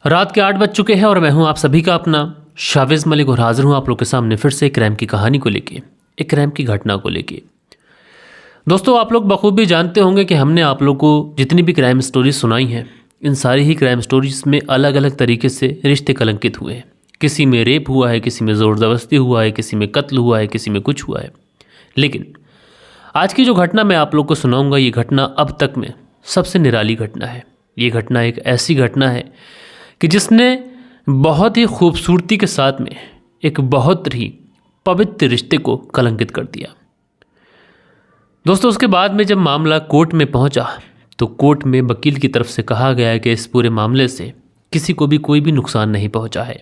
रात के 8 बज चुके हैं और मैं हूं आप सभी का अपना शाविज़ मलिक और हाजिर हूं आप लोग के सामने फिर से एक क्राइम की कहानी को लेके, एक क्राइम की घटना को लेके। दोस्तों, आप लोग बखूबी जानते होंगे कि हमने आप लोग को जितनी भी क्राइम स्टोरीज सुनाई हैं, इन सारी ही क्राइम स्टोरीज में अलग अलग तरीके से रिश्ते कलंकित हुए हैं। किसी में रेप हुआ है, किसी में ज़ोर ज़बरदस्ती हुआ है, किसी में कत्ल हुआ है, किसी में कुछ हुआ है। लेकिन आज की जो घटना मैं आप लोग को सुनाऊंगा, ये घटना अब तक में सबसे निराली घटना है। ये घटना एक ऐसी घटना है कि जिसने बहुत ही खूबसूरती के साथ में एक बहुत ही पवित्र रिश्ते को कलंकित कर दिया। दोस्तों, उसके बाद में जब मामला कोर्ट में पहुंचा तो कोर्ट में वकील की तरफ से कहा गया कि इस पूरे मामले से किसी को भी कोई भी नुकसान नहीं पहुंचा है,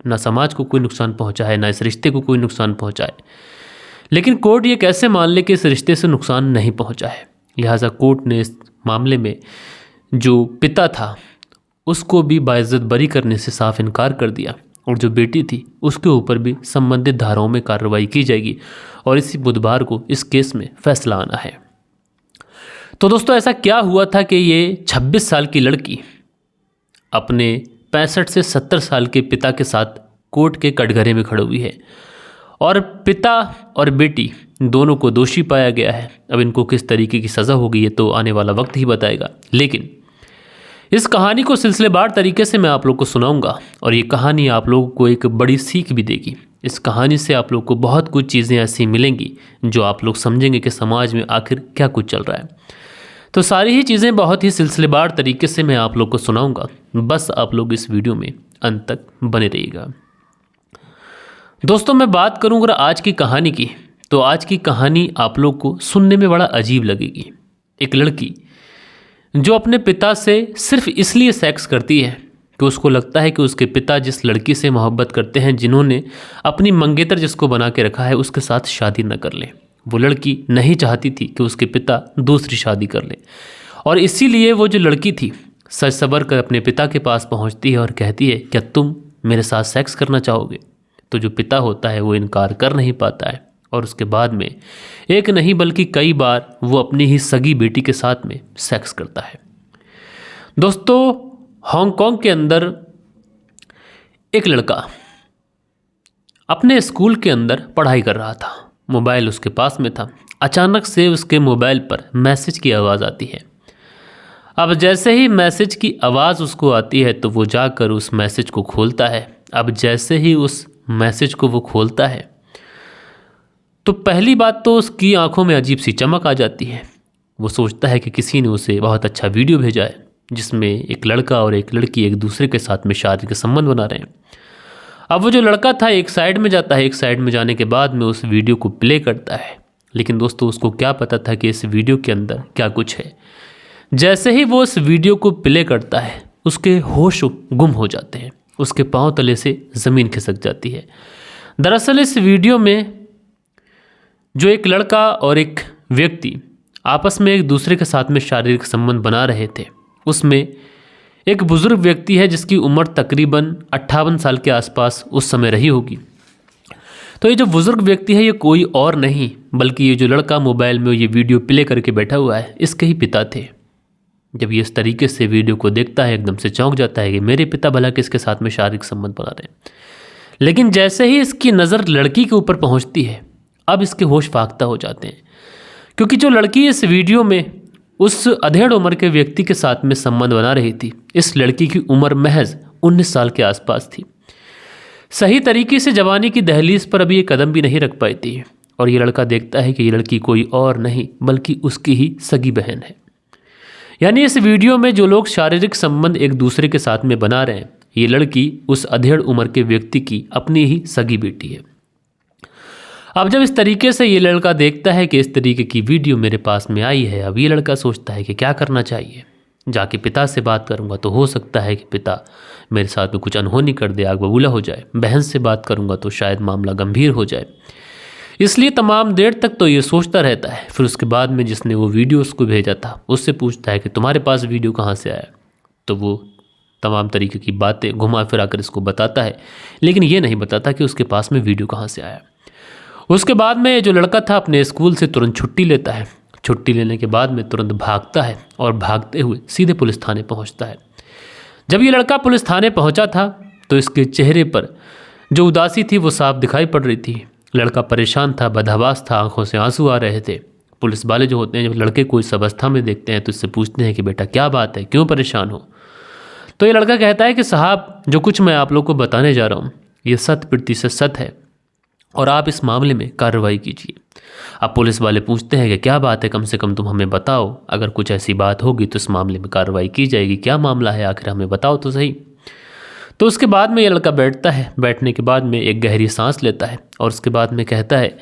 ना समाज को कोई नुकसान पहुंचा है, ना इस रिश्ते को कोई नुकसान पहुंचा है। लेकिन कोर्ट ये कैसे मान ले कि इस रिश्ते से नुकसान नहीं पहुंचा है। लिहाजा कोर्ट ने इस मामले में जो पिता था उसको भी बाइज्जत बरी करने से साफ इनकार कर दिया और जो बेटी थी उसके ऊपर भी संबंधित धाराओं में कार्रवाई की जाएगी और इसी बुधवार को इस केस में फैसला आना है। तो दोस्तों, ऐसा क्या हुआ था कि ये 26 साल की लड़की अपने 65 से 70 साल के पिता के साथ कोर्ट के कटघरे में खड़ी हुई है और पिता और बेटी दोनों को दोषी पाया गया है। अब इनको किस तरीके की सज़ा होगी ये तो आने वाला वक्त ही बताएगा। लेकिन इस कहानी को सिलसिलेवार तरीके से मैं आप लोग को सुनाऊंगा और ये कहानी आप लोगों को एक बड़ी सीख भी देगी। इस कहानी से आप लोग को बहुत कुछ चीज़ें ऐसी मिलेंगी जो आप लोग समझेंगे कि समाज में आखिर क्या कुछ चल रहा है। तो सारी ही चीज़ें बहुत ही सिलसिलेवार तरीके से मैं आप लोग को सुनाऊंगा। बस आप लोग इस वीडियो में अंत तक बने रहिएगा। दोस्तों, मैं बात करूँ अगर आज की कहानी की, तो आज की कहानी आप लोग को सुनने में बड़ा अजीब लगेगी। एक लड़की जो अपने पिता से सिर्फ इसलिए सेक्स करती है कि उसको लगता है कि उसके पिता जिस लड़की से मोहब्बत करते हैं, जिन्होंने अपनी मंगेतर जिसको बना के रखा है, उसके साथ शादी न कर ले। वो लड़की नहीं चाहती थी कि उसके पिता दूसरी शादी कर ले और इसीलिए वो जो लड़की थी सज सबर कर अपने पिता के पास पहुंचती है और कहती है, क्या तुम मेरे साथ सेक्स करना चाहोगे? तो जो पिता होता है वो इनकार कर नहीं पाता है और उसके बाद में एक नहीं बल्कि कई बार वो अपनी ही सगी बेटी के साथ में सेक्स करता है। दोस्तों, हांगकांग के अंदर एक लड़का अपने स्कूल के अंदर पढ़ाई कर रहा था। मोबाइल उसके पास में था। अचानक से उसके मोबाइल पर मैसेज की आवाज़ आती है। अब जैसे ही मैसेज की आवाज़ उसको आती है तो वो जाकर उस मैसेज को खोलता है। अब जैसे ही उस मैसेज को वो खोलता है तो पहली बात तो उसकी आंखों में अजीब सी चमक आ जाती है। वो सोचता है कि किसी ने उसे बहुत अच्छा वीडियो भेजा है जिसमें एक लड़का और एक लड़की एक दूसरे के साथ में शादी के संबंध बना रहे हैं। अब वो जो लड़का था एक साइड में जाता है, एक साइड में जाने के बाद में उस वीडियो को प्ले करता है। लेकिन दोस्तों, उसको क्या पता था कि इस वीडियो के अंदर क्या कुछ है। जैसे ही वो उस वीडियो को प्ले करता है उसके होश गुम हो जाते हैं, उसके पाँव तले से ज़मीन खिसक जाती है। दरअसल इस वीडियो में जो एक लड़का और एक व्यक्ति आपस में एक दूसरे के साथ में शारीरिक संबंध बना रहे थे, उसमें एक बुज़ुर्ग व्यक्ति है जिसकी उम्र तकरीबन 58 साल के आसपास उस समय रही होगी। तो ये जो बुज़ुर्ग व्यक्ति है ये कोई और नहीं बल्कि ये जो लड़का मोबाइल में ये वीडियो प्ले करके बैठा हुआ है, इसके ही पिता थे। जब ये इस तरीके से वीडियो को देखता है एकदम से चौंक जाता है कि मेरे पिता भला किसके साथ में शारीरिक संबंध बना रहे हैं। लेकिन जैसे ही इसकी नज़र लड़की के ऊपर पहुँचती है, अब इसके होश फाख्ता हो जाते हैं, क्योंकि जो लड़की इस वीडियो में उस अधेड़ उम्र के व्यक्ति के साथ में संबंध बना रही थी, इस लड़की की उम्र महज 19 साल के आसपास थी। सही तरीके से जवानी की दहलीज पर अभी ये कदम भी नहीं रख पाई थी और ये लड़का देखता है कि ये लड़की कोई और नहीं बल्कि उसकी ही सगी बहन है। यानी इस वीडियो में जो लोग शारीरिक संबंध एक दूसरे के साथ में बना रहे हैं, ये लड़की उस अधेड़ उम्र के व्यक्ति की अपनी ही सगी बेटी है। अब जब इस तरीके से ये लड़का देखता है कि इस तरीके की वीडियो मेरे पास में आई है, अब ये लड़का सोचता है कि क्या करना चाहिए। जाके पिता से बात करूंगा तो हो सकता है कि पिता मेरे साथ में कुछ अनहोनी कर दे, आग बबूला हो जाए। बहन से बात करूंगा तो शायद मामला गंभीर हो जाए। इसलिए तमाम देर तक तो ये सोचता रहता है। फिर उसके बाद में जिसने वो वीडियो उसको भेजा था उससे पूछता है कि तुम्हारे पास वीडियो कहाँ से आया। तो वो तमाम तरीके की बातें घुमा फिरा कर इसको बताता है, लेकिन ये नहीं बताता कि उसके पास में वीडियो कहाँ से आया। उसके बाद में जो लड़का था अपने स्कूल से तुरंत छुट्टी लेता है। छुट्टी लेने के बाद में तुरंत भागता है और भागते हुए सीधे पुलिस थाने पहुंचता है। जब ये लड़का पुलिस थाने पहुंचा था तो इसके चेहरे पर जो उदासी थी वो साफ दिखाई पड़ रही थी। लड़का परेशान था, बदहवास था, आंखों से आंसू आ रहे थे। पुलिस वाले जो होते हैं जब लड़के को इस अवस्था में देखते हैं तो इससे पूछते हैं कि बेटा क्या बात है, क्यों परेशान हो। तो ये लड़का कहता है कि साहब जो कुछ मैं आप लोग को बताने जा रहा हूँ ये 100% सच है और आप इस मामले में कार्रवाई कीजिए। अब पुलिस वाले पूछते हैं कि क्या बात है, कम से कम तुम हमें बताओ, अगर कुछ ऐसी बात होगी तो इस मामले में कार्रवाई की जाएगी, क्या मामला है आखिर हमें बताओ तो सही। तो उसके बाद में ये लड़का बैठता है, बैठने के बाद में एक गहरी सांस लेता है और उसके बाद में कहता है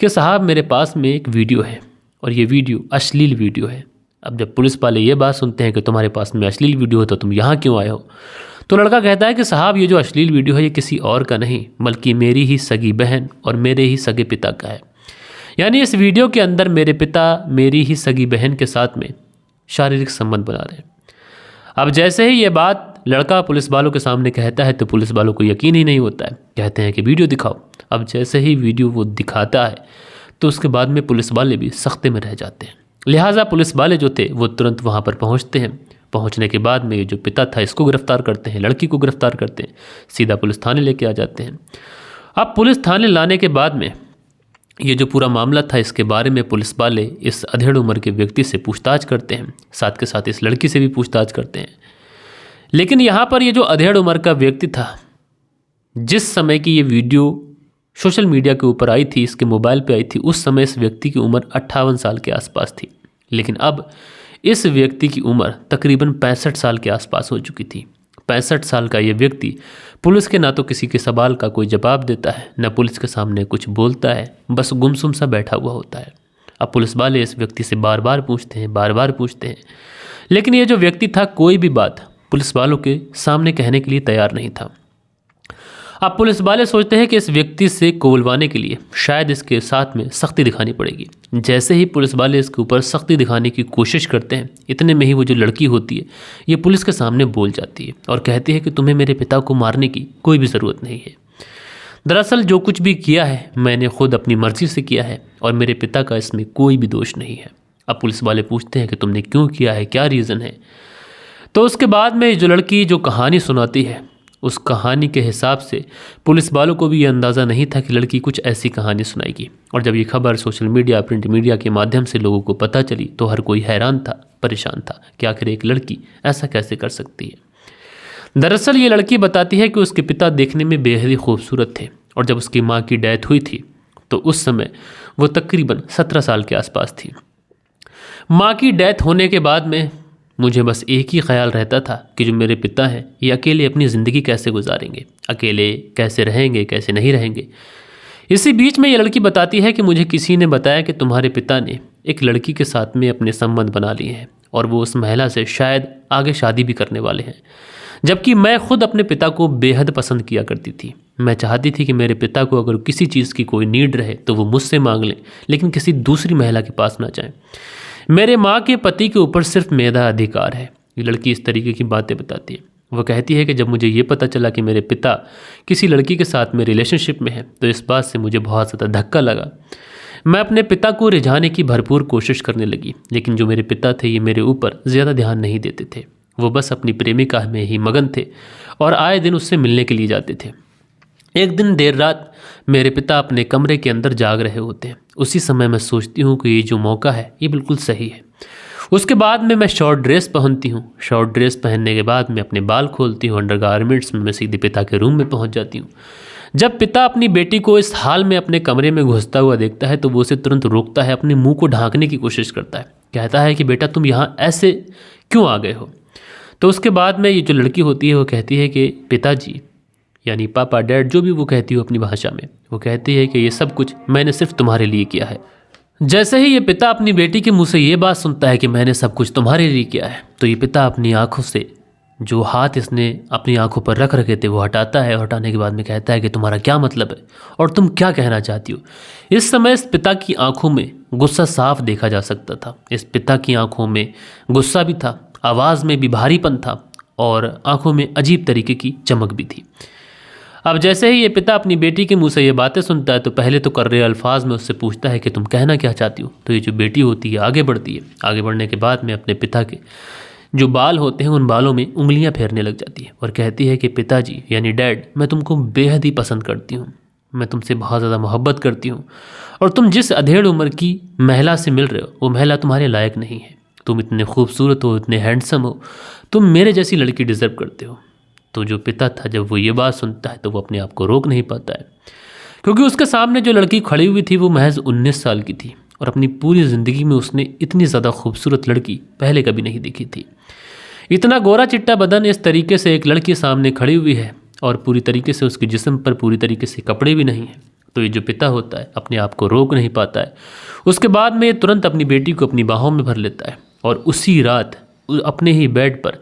कि साहब मेरे पास में एक वीडियो है और ये वीडियो अश्लील वीडियो है। अब जब पुलिस वाले ये बात सुनते हैं कि तुम्हारे पास में अश्लील वीडियो है तो तुम यहाँ क्यों आए हो, तो लड़का कहता है कि साहब ये जो अश्लील वीडियो है ये किसी और का नहीं बल्कि मेरी ही सगी बहन और मेरे ही सगे पिता का है। यानी इस वीडियो के अंदर मेरे पिता मेरी ही सगी बहन के साथ में शारीरिक संबंध बना रहे हैं। अब जैसे ही ये बात लड़का पुलिस वालों के सामने कहता है तो पुलिस वालों को यकीन ही नहीं होता है, कहते हैं कि वीडियो दिखाओ। अब जैसे ही वीडियो वो दिखाता है तो उसके बाद में पुलिस वाले भी सख्ते में रह जाते हैं। लिहाजा पुलिस वाले जो थे वो तुरंत वहाँ पर पहुँचते हैं। पहुँचने के बाद में ये जो पिता था इसको गिरफ्तार करते हैं, लड़की को गिरफ्तार करते हैं, सीधा पुलिस थाने लेके आ जाते हैं। अब पुलिस थाने लाने के बाद में ये जो पूरा मामला था इसके बारे में पुलिस वाले इस अधेड़ उम्र के व्यक्ति से पूछताछ करते हैं, साथ के साथ इस लड़की से भी पूछताछ करते हैं। लेकिन यहाँ पर ये जो अधेड़ उम्र का व्यक्ति था, जिस समय की ये वीडियो सोशल मीडिया के ऊपर आई थी, इसके मोबाइल पे आई थी, उस समय इस व्यक्ति की उम्र 58 साल के आसपास थी। लेकिन अब इस व्यक्ति की उम्र तकरीबन 65 साल के आसपास हो चुकी थी। 65 साल का ये व्यक्ति पुलिस के ना तो किसी के सवाल का कोई जवाब देता है, न पुलिस के सामने कुछ बोलता है, बस गुमसुम सा बैठा हुआ होता है। अब पुलिस वाले इस व्यक्ति से बार बार पूछते हैं, लेकिन ये जो व्यक्ति था कोई भी बात पुलिस वालों के सामने कहने के लिए तैयार नहीं था। अब पुलिस वाले सोचते हैं कि इस व्यक्ति से कोलवाने के लिए शायद इसके साथ में सख्ती दिखानी पड़ेगी। जैसे ही पुलिस वाले इसके ऊपर सख्ती दिखाने की कोशिश करते हैं, इतने में ही वो जो लड़की होती है ये पुलिस के सामने बोल जाती है और कहती है कि तुम्हें मेरे पिता को मारने की कोई भी ज़रूरत नहीं है। दरअसल जो कुछ भी किया है मैंने खुद अपनी मर्जी से किया है और मेरे पिता का इसमें कोई भी दोष नहीं है। अब पुलिस वाले पूछते हैं कि तुमने क्यों किया है, क्या रीज़न है। तो उसके बाद में जो लड़की जो कहानी सुनाती है उस कहानी के हिसाब से पुलिस वालों को भी ये अंदाज़ा नहीं था कि लड़की कुछ ऐसी कहानी सुनाएगी। और जब ये खबर सोशल मीडिया, प्रिंट मीडिया के माध्यम से लोगों को पता चली तो हर कोई हैरान था, परेशान था कि आखिर एक लड़की ऐसा कैसे कर सकती है। दरअसल ये लड़की बताती है कि उसके पिता देखने में बेहद ही खूबसूरत थे और जब उसकी माँ की डेथ हुई थी तो उस समय वो तकरीबन 17 साल के आसपास थी। माँ की डेथ होने के बाद में मुझे बस एक ही ख्याल रहता था कि जो मेरे पिता हैं ये अकेले अपनी ज़िंदगी कैसे गुजारेंगे, अकेले कैसे रहेंगे, कैसे नहीं रहेंगे। इसी बीच में ये लड़की बताती है कि मुझे किसी ने बताया कि तुम्हारे पिता ने एक लड़की के साथ में अपने संबंध बना लिए हैं और वो उस महिला से शायद आगे शादी भी करने वाले हैं। जबकि मैं खुद अपने पिता को बेहद पसंद किया करती थी। मैं चाहती थी कि मेरे पिता को अगर किसी चीज़ की कोई नीड रहे तो वो मुझसे मांग लें, लेकिन किसी दूसरी महिला के पास ना जाएं। मेरे माँ के पति के ऊपर सिर्फ मेरा अधिकार है। ये लड़की इस तरीके की बातें बताती है। वो कहती है कि जब मुझे ये पता चला कि मेरे पिता किसी लड़की के साथ में रिलेशनशिप में है तो इस बात से मुझे बहुत ज़्यादा धक्का लगा। मैं अपने पिता को रिझाने की भरपूर कोशिश करने लगी, लेकिन जो मेरे पिता थे ये मेरे ऊपर ज़्यादा ध्यान नहीं देते थे। वो बस अपनी प्रेमिका में ही मगन थे और आए दिन उससे मिलने के लिए जाते थे। एक दिन देर रात मेरे पिता अपने कमरे के अंदर जाग रहे होते हैं। उसी समय मैं सोचती हूँ कि ये जो मौका है ये बिल्कुल सही है। उसके बाद में मैं शॉर्ट ड्रेस पहनती हूँ। शॉर्ट ड्रेस पहनने के बाद मैं अपने बाल खोलती हूँ, अंडरगारमेंट्स में मैं सीधे पिता के रूम में पहुँच जाती हूँ। जब पिता अपनी बेटी को इस हाल में अपने कमरे में घुसता हुआ देखता है तो वो उसे तुरंत रोकता है, अपने मुँह को ढांकने की कोशिश करता है, कहता है कि बेटा तुम यहाँ ऐसे क्यों आ गए हो। तो उसके बाद में ये जो लड़की होती है वो कहती है कि पिताजी यानी पापा, डैड, जो भी वो कहती हो अपनी भाषा में, वो कहती है कि ये सब कुछ मैंने सिर्फ तुम्हारे लिए किया है। जैसे ही ये पिता अपनी बेटी के मुंह से ये बात सुनता है कि मैंने सब कुछ तुम्हारे लिए किया है तो ये पिता अपनी आंखों से जो हाथ इसने अपनी आंखों पर रख रखे थे वो हटाता है। हटाने के बाद में कहता है कि तुम्हारा क्या मतलब है और तुम क्या कहना चाहती हो। इस समय इस पिता की आंखों में गुस्सा साफ देखा जा सकता था। इस पिता की आंखों में गुस्सा भी था, आवाज़ में भी भारीपन था और आंखों में अजीब तरीके की चमक भी थी। अब जैसे ही ये पिता अपनी बेटी के मुंह से ये बातें सुनता है तो पहले तो कर रहे अल्फाज में उससे पूछता है कि तुम कहना क्या चाहती हो। तो ये जो बेटी होती है आगे बढ़ती है। आगे बढ़ने के बाद में अपने पिता के जो बाल होते हैं उन बालों में उंगलियां फेरने लग जाती है और कहती है कि पिताजी यानी डैड, मैं तुमको बेहद ही पसंद करती हूँ, मैं तुमसे बहुत ज़्यादा मोहब्बत करती हूँ और तुम जिस अधेड़ उम्र की महिला से मिल रहे हो वो महिला तुम्हारे लायक नहीं है। तुम इतने खूबसूरत हो, इतने हैंडसम हो, तुम मेरे जैसी लड़की डिज़र्व करते हो। तो जो पिता था जब वो ये बात सुनता है तो वो अपने आप को रोक नहीं पाता है, क्योंकि उसके सामने जो लड़की खड़ी हुई थी वो महज 19 साल की थी और अपनी पूरी ज़िंदगी में उसने इतनी ज़्यादा खूबसूरत लड़की पहले कभी नहीं देखी थी। इतना गोरा चिट्टा बदन इस तरीके से एक लड़की सामने खड़ी हुई है और पूरी तरीके से उसके जिस्म पर पूरी तरीके से कपड़े भी नहीं हैं। तो ये जो पिता होता है अपने आप को रोक नहीं पाता है। उसके बाद में ये तुरंत अपनी बेटी को अपनी बाहों में भर लेता है और उसी रात अपने ही बेड पर,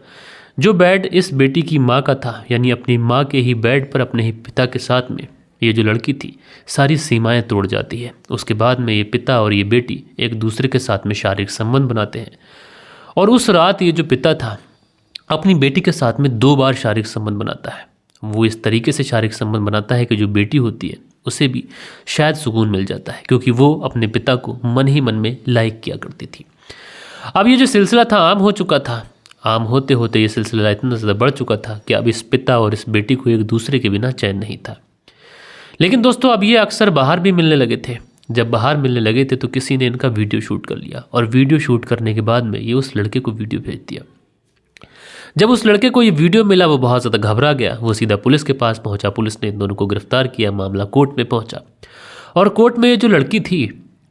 जो बेड इस बेटी की माँ का था, यानी अपनी माँ के ही बेड पर अपने ही पिता के साथ में ये जो लड़की थी सारी सीमाएं तोड़ जाती है। उसके बाद में ये पिता और ये बेटी एक दूसरे के साथ में शारीरिक संबंध बनाते हैं और उस रात ये जो पिता था अपनी बेटी के साथ में 2 बार शारीरिक संबंध बनाता है। वो इस तरीके से शारीरिक संबंध बनाता है कि जो बेटी होती है उसे भी शायद सुकून मिल जाता है, क्योंकि वो अपने पिता को मन ही मन में लाइक किया करती थी। अब ये जो सिलसिला था आम हो चुका था। आम होते होते ये सिलसिला इतना ज़्यादा बढ़ चुका था कि अब इस पिता और इस बेटी को एक दूसरे के बिना चैन नहीं था। लेकिन दोस्तों अब ये अक्सर बाहर भी मिलने लगे थे। जब बाहर मिलने लगे थे तो किसी ने इनका वीडियो शूट कर लिया और वीडियो शूट करने के बाद में ये उस लड़के को वीडियो भेज दिया। जब उस लड़के को ये वीडियो मिला वो बहुत ज़्यादा घबरा गया। वो सीधा पुलिस के पास पहुंचा। पुलिस ने इन दोनों को गिरफ्तार किया। मामला कोर्ट में पहुंचा और कोर्ट में ये जो लड़की थी,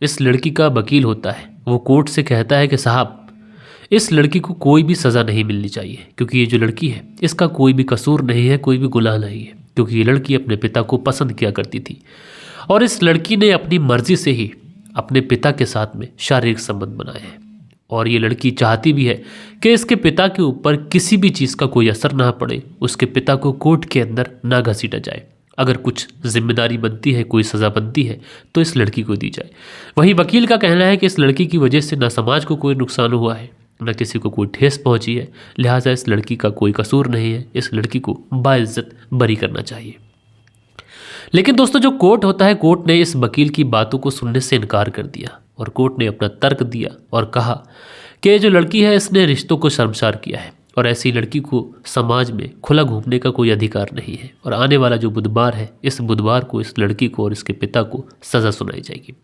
इस लड़की का वकील होता है, वो कोर्ट से कहता है कि साहब इस लड़की को कोई भी सज़ा नहीं मिलनी चाहिए, क्योंकि ये जो लड़की है इसका कोई भी कसूर नहीं है, कोई भी गुनाह नहीं है, क्योंकि ये लड़की अपने पिता को पसंद किया करती थी और इस लड़की ने अपनी मर्जी से ही अपने पिता के साथ में शारीरिक संबंध बनाए हैं और ये लड़की चाहती भी है कि इसके पिता के ऊपर किसी भी चीज़ का कोई असर ना पड़े, उसके पिता को कोर्ट के अंदर ना घसीटा जाए। अगर कुछ जिम्मेदारी बनती है, कोई सज़ा बनती है तो इस लड़की को दी जाए। वहीं वकील का कहना है कि इस लड़की की वजह से ना समाज को कोई नुकसान हुआ है, न किसी को कोई ठेस पहुंची है, लिहाजा इस लड़की का कोई कसूर नहीं है, इस लड़की को बाइज्जत बरी करना चाहिए। लेकिन दोस्तों जो कोर्ट होता है, कोर्ट ने इस वकील की बातों को सुनने से इनकार कर दिया और कोर्ट ने अपना तर्क दिया और कहा कि जो लड़की है इसने रिश्तों को शर्मसार किया है और ऐसी लड़की को समाज में खुला घूमने का कोई अधिकार नहीं है और आने वाला जो बुधवार है, इस बुधवार को इस लड़की को और इसके पिता को सज़ा सुनाई जाएगी।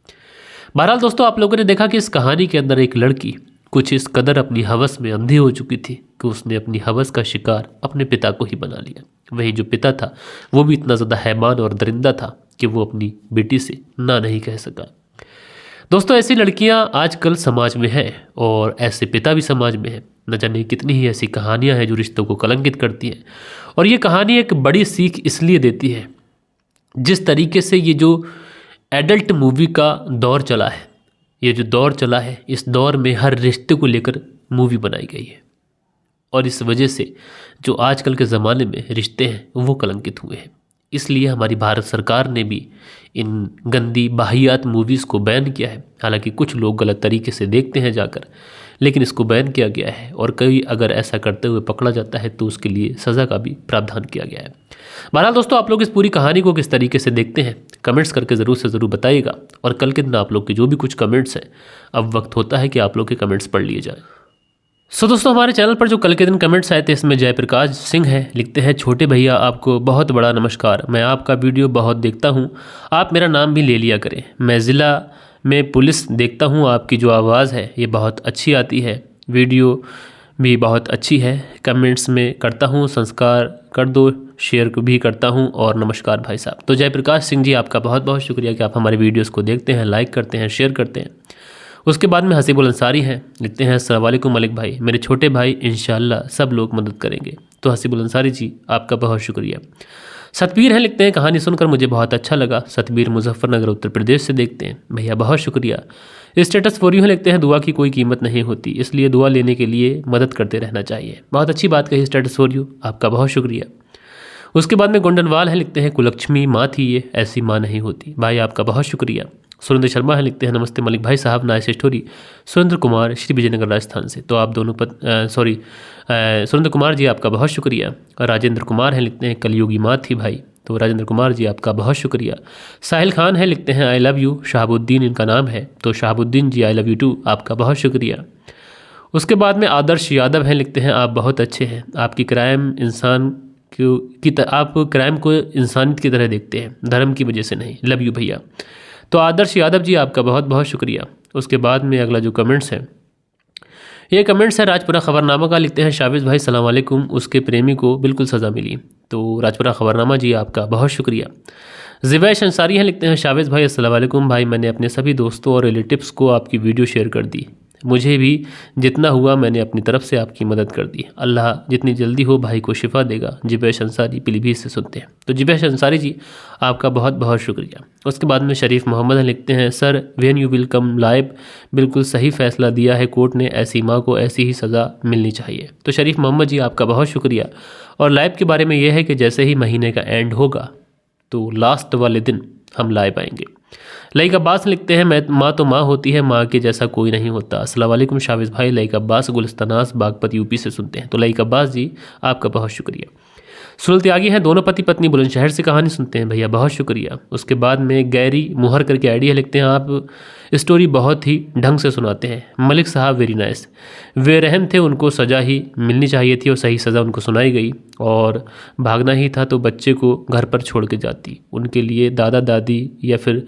बहरहाल दोस्तों आप लोगों ने देखा कि इस कहानी के अंदर एक लड़की कुछ इस कदर अपनी हवस में अंधी हो चुकी थी कि उसने अपनी हवस का शिकार अपने पिता को ही बना लिया। वही जो पिता था वो भी इतना ज़्यादा हैवान और दरिंदा था कि वो अपनी बेटी से ना नहीं कह सका। दोस्तों ऐसी लड़कियां आजकल समाज में हैं और ऐसे पिता भी समाज में हैं। न जाने कितनी ही ऐसी कहानियां हैं जो रिश्तों को कलंकित करती हैं और ये कहानी एक बड़ी सीख इसलिए देती है, जिस तरीके से ये जो एडल्ट मूवी का दौर चला है, ये जो दौर चला है, इस दौर में हर रिश्ते को लेकर मूवी बनाई गई है और इस वजह से जो आजकल के ज़माने में रिश्ते हैं वो कलंकित हुए हैं। इसलिए हमारी भारत सरकार ने भी इन गंदी बाहियात मूवीज़ को बैन किया है। हालांकि कुछ लोग गलत तरीके से देखते हैं जाकर, लेकिन इसको बैन किया गया है और कभी अगर ऐसा करते हुए पकड़ा जाता है तो उसके लिए सज़ा का भी प्रावधान किया गया है। बहरहाल दोस्तों आप लोग इस पूरी कहानी को किस तरीके से देखते हैं कमेंट्स करके ज़रूर से ज़रूर बताइएगा और कल के दिन आप लोग के जो भी कुछ कमेंट्स हैं, अब वक्त होता है कि आप लोग के कमेंट्स पढ़ लिए जाएँ। दोस्तों हमारे चैनल पर जो कल के दिन कमेंट्स आए थे इसमें जयप्रकाश सिंह हैं, लिखते हैं छोटे भैया आपको बहुत बड़ा नमस्कार, मैं आपका वीडियो बहुत देखता हूं, आप मेरा नाम भी ले लिया करें। मैं ज़िला में पुलिस देखता हूं, आपकी जो आवाज़ है ये बहुत अच्छी आती है, वीडियो भी बहुत अच्छी है, कमेंट्स में करता हूं, संस्कार कर दो, शेयर भी करता हूं और नमस्कार भाई साहब। तो जयप्रकाश सिंह जी आपका बहुत बहुत शुक्रिया कि आप हमारे वीडियोज़ को देखते हैं, लाइक करते हैं, शेयर करते हैं। उसके बाद में हसीबुल अंसारी हैं, लिखते हैं अस्सलाम वालेकुम मलिक भाई, मेरे छोटे भाई इंशाल्लाह सब लोग मदद करेंगे। तो हसीबुल अंसारी जी आपका बहुत शुक्रिया। सतबीर हैं, लिखते हैं कहानी सुनकर मुझे बहुत अच्छा लगा। सतबीर मुजफ्फरनगर उत्तर प्रदेश से देखते हैं, भैया बहुत शुक्रिया। स्टेटस फॉर यू हैं, लिखते हैं दुआ की कोई कीमत नहीं होती, इसलिए दुआ लेने के लिए मदद करते रहना चाहिए। बहुत अच्छी बात कही स्टेटस फॉर यू, आपका बहुत शुक्रिया। उसके बाद में गोंडनवाल हैं, लिखते हैं कुलक्ष्मी माँ थी ये, ऐसी माँ नहीं होती, भाई आपका बहुत शुक्रिया। सुरेंद्र शर्मा है, लिखते हैं नमस्ते मलिक भाई साहब, नाइस स्टोरी। सुरेंद्र कुमार श्री विजयनगर राजस्थान से, तो आप दोनों सुरेंद्र कुमार जी आपका बहुत शुक्रिया। राजेंद्र कुमार हैं, लिखते हैं कलयुगी माँ थी भाई, तो राजेंद्र कुमार जी आपका बहुत शुक्रिया। साहिल खान है, लिखते हैं आई लव यू, शहाबुद्दीन इनका नाम है, तो शहाबुद्दीन जी आई लव यू टू, आपका बहुत शुक्रिया। उसके बाद में आदर्श यादव हैं, लिखते हैं आप बहुत अच्छे हैं, आपकी क्राइम इंसान आप क्राइम को इंसानियत की तरह देखते हैं, धर्म की वजह से नहीं, लव यू भैया। तो आदर्श यादव जी आपका बहुत बहुत शुक्रिया। उसके बाद में अगला जो कमेंट्स है, ये कमेंट्स है राजपुरा खबरनामा का, लिखते हैं शाबिज भाई सलाम वालेकुम, उसके प्रेमी को बिल्कुल सज़ा मिली। तो राजपुरा खबरनामा जी आपका बहुत शुक्रिया। ज़िवैश अंसारी हैं, लिखते हैं शाबिज भाई अस्सलाम वालेकुम, भाई मैंने अपने सभी दोस्तों और रिलेटिव्स को आपकी वीडियो शेयर कर दी, मुझे भी जितना हुआ मैंने अपनी तरफ से आपकी मदद कर दी, अल्लाह जितनी जल्दी हो भाई को शिफा देगा। जिवेश अंसारी पीलीभीत से सुनते हैं। तो जिवेश अंसारी जी आपका बहुत बहुत शुक्रिया। उसके बाद में शरीफ मोहम्मद लिखते हैं sir when you will come live, बिल्कुल सही फैसला दिया है कोर्ट ने, ऐसी माँ को ऐसी ही सज़ा मिलनी चाहिए। तो शरीफ मोहम्मद जी आपका बहुत शुक्रिया। और लाइव के बारे में यह है कि जैसे ही महीने का एंड होगा तो लास्ट वाले दिन हम लाइव आएंगे। लईक अब्बास लिखते हैं मैं माँ तो माँ होती है, माँ के जैसा कोई नहीं होता। अस्सलाम वालेकुम शाबिज भाई, लईक अब्बास गुलिस्तानास बागपत यूपी से सुनते हैं। तो लईक अब्बास जी आपका बहुत शुक्रिया। सुल त्यागी हैं, दोनों पति पत्नी बुलंदशहर से कहानी सुनते हैं, भैया बहुत शुक्रिया। उसके बाद में गैरी मुहर करके आइडिया लिखते हैं आप स्टोरी बहुत ही ढंग से सुनाते हैं। मलिक साहब वेरी नाइस, वे रहम थे, उनको सज़ा ही मिलनी चाहिए थी और सही सज़ा उनको सुनाई गई, और भागना ही था तो बच्चे को घर पर छोड़ के जाती, उनके लिए दादा दादी या फिर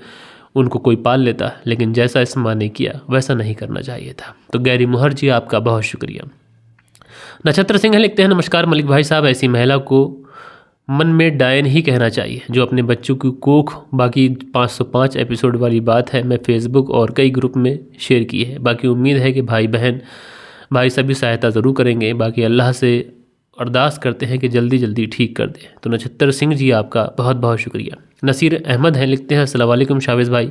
उनको कोई पाल लेता, लेकिन जैसा इस माँ ने किया वैसा नहीं करना चाहिए था। तो गैरी मुहर जी आपका बहुत शुक्रिया। नक्षत्र सिंह लिखते हैं नमस्कार मलिक भाई साहब, ऐसी महिला को मन में डायन ही कहना चाहिए जो अपने बच्चों की कोख, बाकी 505 एपिसोड वाली बात है, मैं फेसबुक और कई ग्रुप में शेयर की है। बाकी उम्मीद है कि भाई सभी सहायता ज़रूर करेंगे, बाकी अल्लाह से अरदास करते हैं कि जल्दी जल्दी ठीक कर दें। तो नक्षत्र सिंह जी आपका बहुत बहुत शुक्रिया। नसीर अहमद हैं, लिखते हैं अस्सलाम वालेकुम शाबिज़ भाई,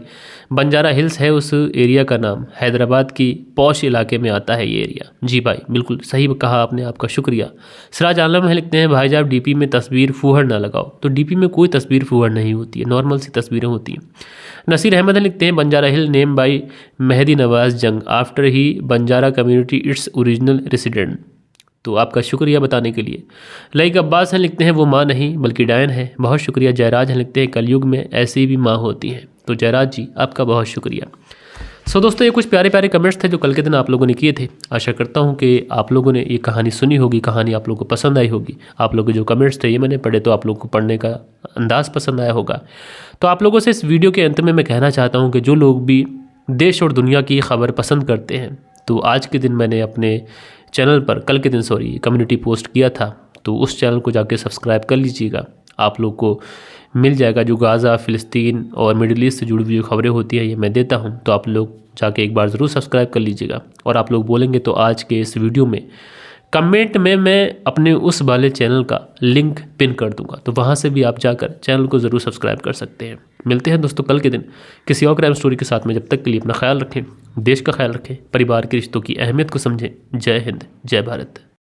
बंजारा हिल्स है उस एरिया का नाम, हैदराबाद की पॉश इलाके में आता है ये एरिया। जी भाई बिल्कुल सही कहा आपने, आपका शुक्रिया। सिराज आलम है, लिखते हैं भाई साहब डीपी में तस्वीर फूहड़ ना लगाओ। तो डीपी में कोई तस्वीर फूहड़ नहीं होती है, नॉर्मल सी तस्वीरें होती हैं। नसीर अहमद हैं, लिखते हैं बंजारा हिल नेम बाई मेहदी नवाज जंग, after he Banjara community its original resident. तो आपका शुक्रिया बताने के लिए। लईक अब्बास हैं, लिखते हैं वो माँ नहीं बल्कि डायन है, बहुत शुक्रिया। जयराज हैं, लिखते हैं कलयुग में ऐसी भी माँ होती हैं। तो जयराज जी आपका बहुत शुक्रिया। सो दोस्तों ये कुछ प्यारे प्यारे कमेंट्स थे जो कल के दिन आप लोगों ने किए थे। आशा करता हूँ कि आप लोगों ने ये कहानी सुनी होगी, कहानी आप लोगों को पसंद आई होगी। आप लोगों के जो कमेंट्स थे ये मैंने पढ़े तो आप लोगों को पढ़ने का अंदाज़ पसंद आया होगा। तो आप लोगों से इस वीडियो के अंत में मैं कहना चाहता हूँ कि जो लोग भी देश और दुनिया की खबर पसंद करते हैं, तो आज के दिन मैंने अपने चैनल पर कल के दिन कम्युनिटी पोस्ट किया था, तो उस चैनल को जाके सब्सक्राइब कर लीजिएगा। आप लोग को मिल जाएगा जो गाज़ा, फ़िलिस्तीन और मिडिल ईस्ट से जुड़ी हुई जो खबरें होती हैं ये मैं देता हूं, तो आप लोग जाके एक बार ज़रूर सब्सक्राइब कर लीजिएगा। और आप लोग बोलेंगे तो आज के इस वीडियो में कमेंट में मैं अपने उस वाले चैनल का लिंक पिन कर दूंगा, तो वहाँ से भी आप जाकर चैनल को ज़रूर सब्सक्राइब कर सकते हैं। मिलते हैं दोस्तों कल के दिन किसी और क्राइम स्टोरी के साथ में। जब तक के लिए अपना ख्याल रखें, देश का ख्याल रखें, परिवार के रिश्तों की अहमियत को समझें। जय हिंद, जय भारत।